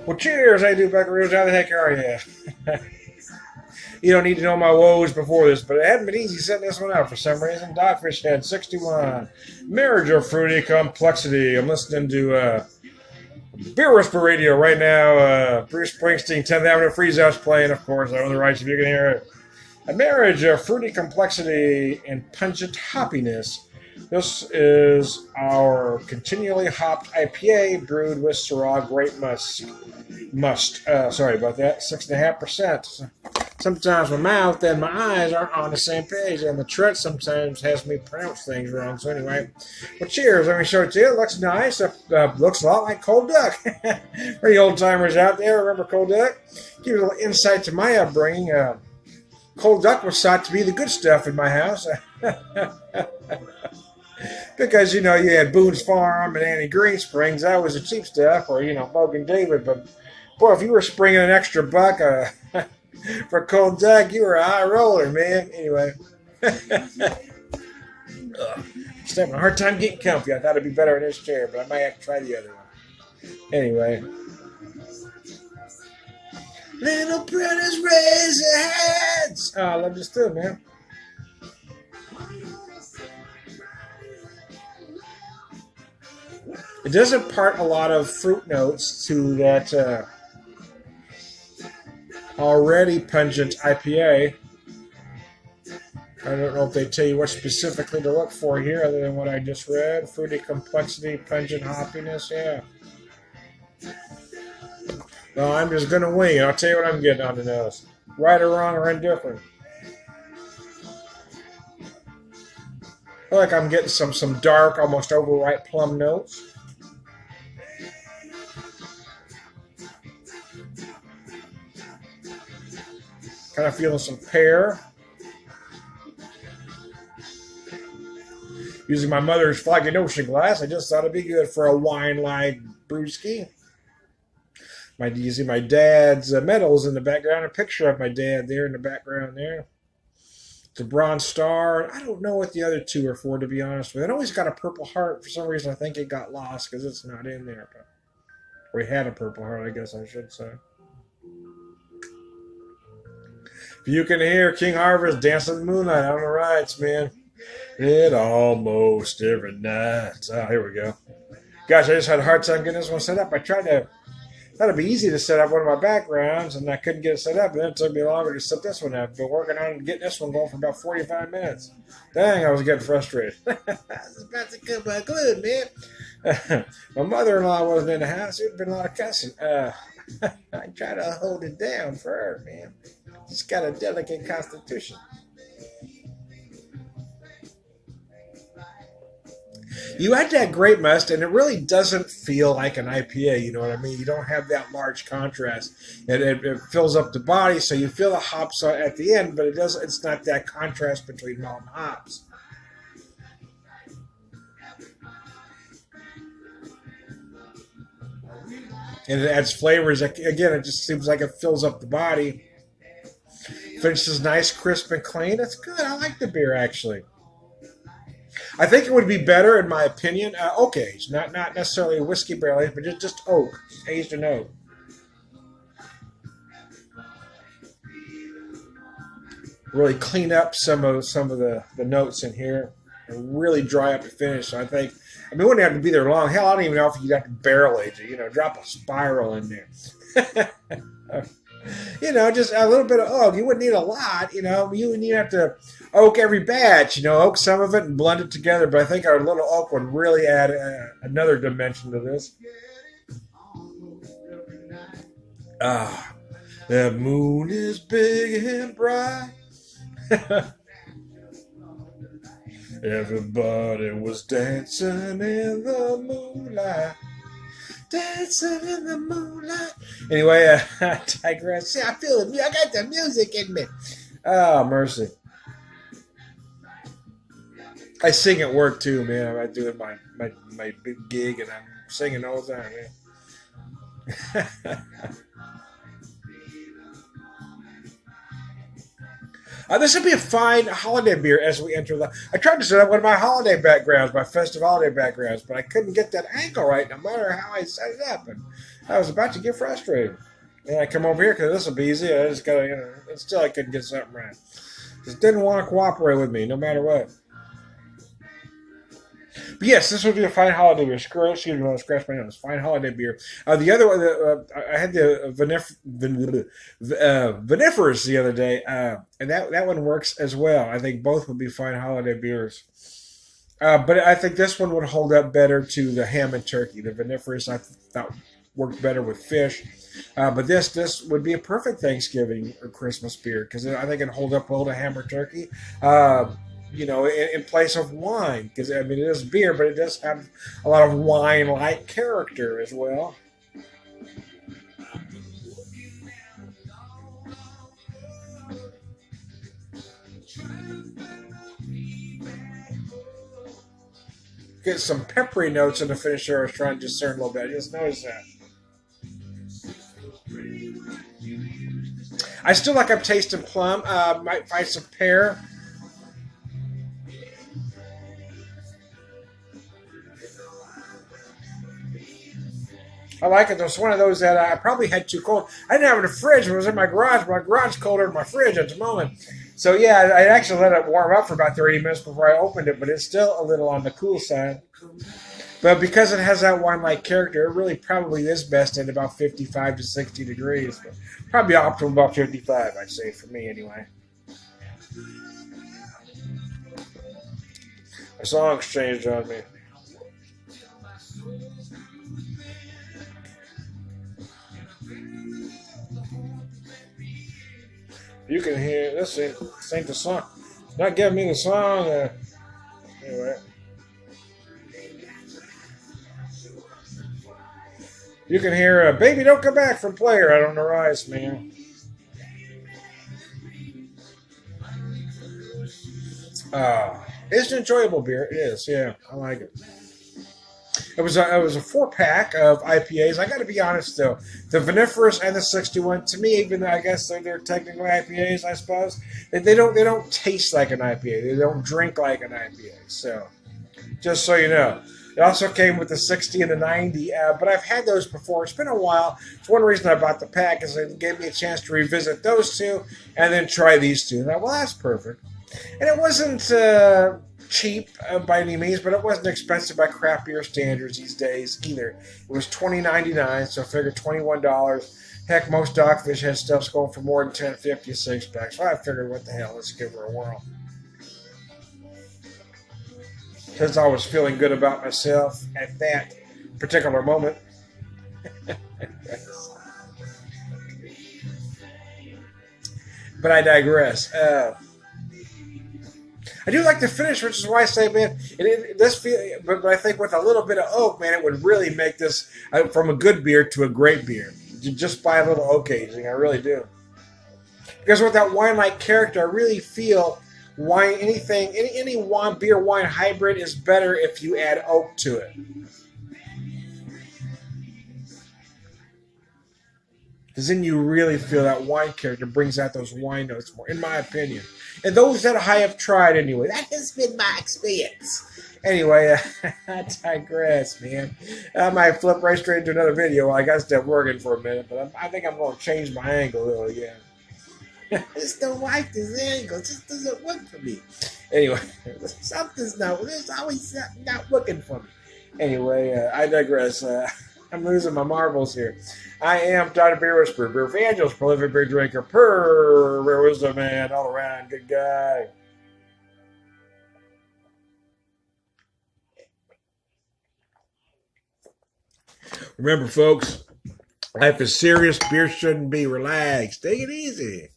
Well, cheers, I do buckaroos. How the heck are you? You don't need to know my woes before this, but it hadn't been easy setting this one up for some reason. Dogfish Head 61. Marriage of Fruity Complexity. I'm listening to Beer Whisper Radio right now. Bruce Springsteen, 10th Avenue Freezeout's playing, of course. I own the rights if you can hear it. A marriage of fruity complexity and pungent hoppiness. This is our continually hopped IPA brewed with Syrah Grape sorry about that. 6.5%. Sometimes my mouth and my eyes aren't on the same page, and the trut sometimes has me pronounce things wrong. So anyway, well, cheers. Let me show it to you. It looks nice. Looks a lot like cold duck. For the old timers out there, remember cold duck? Give you a little insight to my upbringing. Cold duck was thought to be the good stuff in my house. Because, you had Boone's Farm and Annie Greensprings. That was the cheap stuff. Or, Mogan David. But, boy, if you were springing an extra buck for cold duck, you were a high roller, man. Anyway. Just having a hard time getting comfy. I thought it'd be better in this chair, but I might have to try the other one. Anyway. Little brothers raise their heads. Oh, I love this too, man. It does impart a lot of fruit notes to that already pungent IPA. I don't know if they tell you what specifically to look for here other than what I just read. Fruity complexity, pungent hoppiness, yeah. No, I'm just going to wing it. I'll tell you what I'm getting on the nose. Right or wrong or indifferent. I feel like I'm getting some dark, almost overripe plum notes. Kind of feeling some pear. Using my mother's Flagging Ocean glass, I just thought it'd be good for a wine-like brewski. Using my dad's medals in the background. A picture of my dad there in the background there. It's a Bronze Star. I don't know what the other two are for, to be honest with you. It always got a Purple Heart. For some reason, I think it got lost because it's not in there. But we had a Purple Heart, I guess I should say. If you can hear King Harvest dancing in the moonlight on the rights, man. It almost every night. Oh, here we go. Gosh, I just had a hard time getting this one set up. I thought it'd be easy to set up one of my backgrounds, and I couldn't get it set up. And then it took me longer to set this one up. I've been working on getting this one going for about 45 minutes. Dang, I was getting frustrated. I was about to come unglued, man. My mother-in-law wasn't in the house. There'd been a lot of cussing. I try to hold it down for her, man. She's got a delicate constitution. You add that grape must, and it really doesn't feel like an IPA. You know what I mean? You don't have that large contrast. It fills up the body, so you feel the hops at the end, but it's not that contrast between malt and hops. And it adds flavors. Again, it just seems like it fills up the body. Finishes nice, crisp, and clean. It's good. I like the beer, actually. I think it would be better, in my opinion, oak aged. Not necessarily a whiskey barrel aged, but just oak. Aged in oak. Really clean up some of the notes in here. And really dry up the finish. So it wouldn't have to be there long. Hell, I don't even know if you'd have to barrel age it. Drop a spiral in there. Just a little bit of oak. You wouldn't need a lot, You wouldn't even have to oak every batch, oak some of it and blend it together. But I think our little oak would really add another dimension to this. The moon is big and bright. Everybody was dancing in the moonlight. Dancing in the moonlight. Anyway, I digress. See, I feel it. I got the music in me. Oh, mercy. I sing at work too, man. I'm doing my big gig and I'm singing all the time, man. This would be a fine holiday beer as we enter the. I tried to set up one of my holiday backgrounds, my festive holiday backgrounds, but I couldn't get that angle right no matter how I set it up. And I was about to get frustrated. And I come over here because this will be easy. I just got to, and still I couldn't get something right. Just didn't want to cooperate with me no matter what. But yes, this would be a fine holiday beer. Excuse me, I scratch my nose. Fine holiday beer. The other one, I had the vinifers the other day, and that one works as well. I think both would be fine holiday beers. But I think this one would hold up better to the ham and turkey. The vinifers I thought worked better with fish. But this would be a perfect Thanksgiving or Christmas beer because I think it'd hold up well to ham or turkey. In place of wine, because I mean it is beer, but it does have a lot of wine-like character as well. Get some peppery notes in the finish here. I was trying to discern a little bit. I just noticed that. I still like I'm tasting plum. Might find some pear. I like it. It was one of those that I probably had too cold. I didn't have it in the fridge. It was in my garage. My garage is colder than my fridge at the moment. So, yeah, I actually let it warm up for about 30 minutes before I opened it, but it's still a little on the cool side. But because it has that wine-like character, it really probably is best at about 55 to 60 degrees. But probably optimal about 55, I'd say, for me anyway. The song's changed on me. You can hear this ain't the song. It's not giving me the song. Anyway. You can hear Baby Don't Come Back from Player out on the rise, man. It's an enjoyable beer. It is, yeah. I like it. It was a 4-pack of IPAs. I got to be honest though, the Viniferous and the 61 to me, even though I guess they're technically IPAs, I suppose they don't taste like an IPA. They don't drink like an IPA. So, just so you know, it also came with the 60 and the 90. But I've had those before. It's been a while. It's one reason I bought the pack is it gave me a chance to revisit those two and then try these two. And I thought, well, that's perfect. And it wasn't cheap by any means, but it wasn't expensive by craft beer standards these days either. It was $20.99, so I figured $21. Heck, most Dogfish Head stuff's going for more than $10.50 a 6-pack, so I figured, what the hell, let's give her a whirl. Since I was feeling good about myself at that particular moment. But I digress. I do like the finish, which is why I say, man, but I think with a little bit of oak, man, it would really make this from a good beer to a great beer. Just by a little oak aging, I really do. Because with that wine-like character, I really feel any beer-wine hybrid is better if you add oak to it. Because then you really feel that wine character brings out those wine notes more, in my opinion. And those that I have tried anyway. That has been my experience. Anyway, I digress, man. I might flip right straight into another video while I got stuff working for a minute, but I think I'm going to change my angle a little again. I just don't like this angle. It just doesn't work for me. Anyway, there's always something not working for me. Anyway, I digress. I'm losing my marbles here. I am Dr. Beer Whisperer, Beer Evangelist, prolific beer drinker, beer wisdom man, all around good guy. Remember, folks, life is serious. Beer shouldn't be. Relaxed. Take it easy.